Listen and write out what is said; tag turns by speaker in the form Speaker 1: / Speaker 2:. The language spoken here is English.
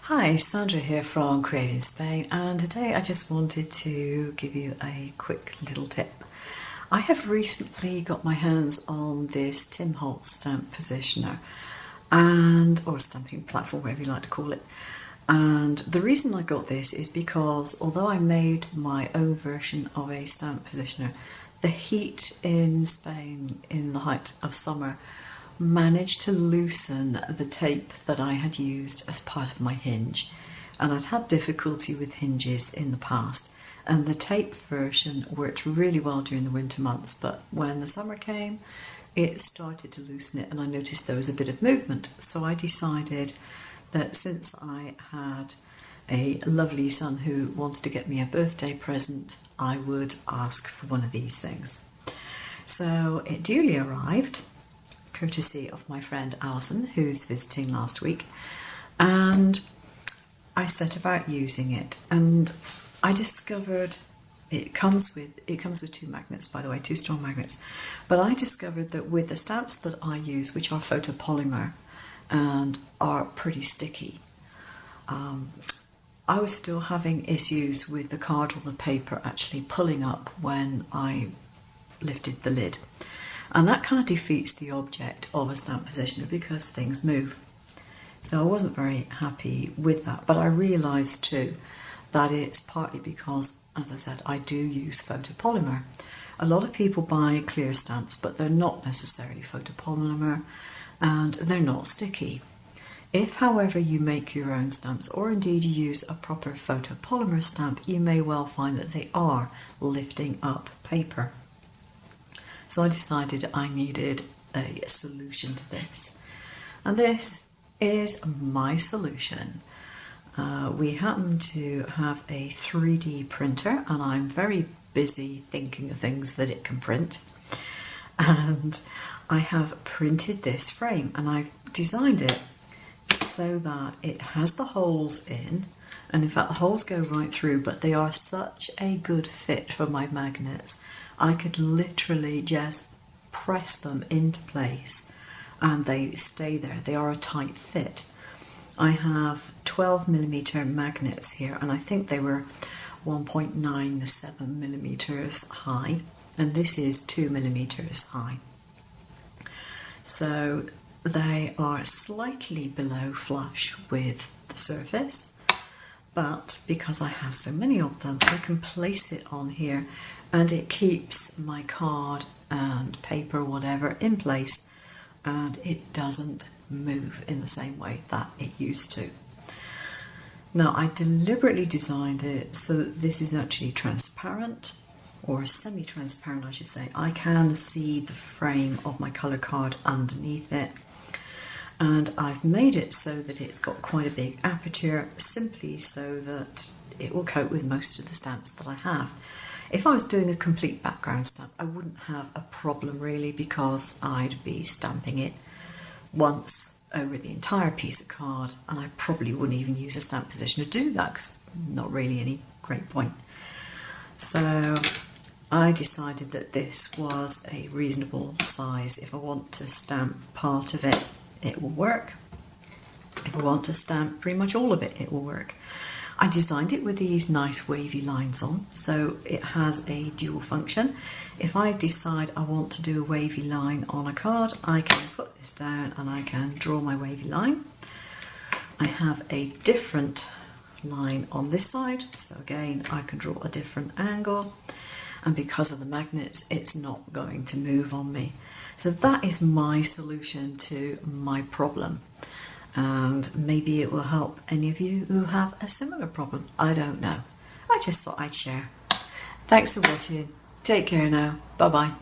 Speaker 1: Hi, Sandra here from Creating Spain, and today I just wanted to give you a quick little tip. I have recently got my hands on this Tim Holtz stamp positioner or stamping platform, whatever you like to call it. And the reason I got this is because although I made my own version of a stamp positioner, the heat in Spain in the height of summer managed to loosen the tape that I had used as part of my hinge, and I'd had difficulty with hinges in the past, and the tape version worked really well during the winter months, but when the summer came it started to loosen it and I noticed there was a bit of movement. So I decided that since I had a lovely son who wanted to get me a birthday present, I would ask for one of these things. So it duly arrived, courtesy of my friend Alison, who's visiting last week, and I set about using it, and I discovered it comes with two magnets, by the way, two strong magnets, but I discovered that with the stamps that I use, which are photopolymer and are pretty sticky, I was still having issues with the card or the paper actually pulling up when I lifted the lid. And that kind of defeats the object of a stamp positioner because things move. So I wasn't very happy with that, but I realised too that it's partly because, as I said, I do use photopolymer. A lot of people buy clear stamps, but they're not necessarily photopolymer and they're not sticky. If, however, you make your own stamps, or indeed you use a proper photopolymer stamp, you may well find that they are lifting up paper. So I decided I needed a solution to this, and this is my solution. We happen to have a 3D printer, and I'm very busy thinking of things that it can print, and I have printed this frame, and I've designed it so that it has the holes in, and in fact the holes go right through, but they are such a good fit for my magnets. I could literally just press them into place and they stay there. They are a tight fit. I have 12mm magnets here, and I think they were 1.97mm high, and this is 2mm high. So they are slightly below flush with the surface, but because I have so many of them, I can place it on here and it keeps my card and paper, whatever, in place, and it doesn't move in the same way that it used to. Now, I deliberately designed it so that this is actually transparent, or semi-transparent I should say. I can see the frame of my colour card underneath it, and I've made it so that it's got quite a big aperture, simply so that it will cope with most of the stamps that I have. If I was doing a complete background stamp, I wouldn't have a problem really, because I'd be stamping it once over the entire piece of card, and I probably wouldn't even use a stamp positioner to do that because not really any great point. So I decided that this was a reasonable size. If I want to stamp part of it, it will work. If I want to stamp pretty much all of it, it will work. I designed it with these nice wavy lines on, so it has a dual function. If I decide I want to do a wavy line on a card, I can put this down and I can draw my wavy line. I have a different line on this side, so again I can draw a different angle, and because of the magnets it's not going to move on me. So that is my solution to my problem. And maybe it will help any of you who have a similar problem. I don't know. I just thought I'd share. Thanks for watching. Take care now. Bye bye.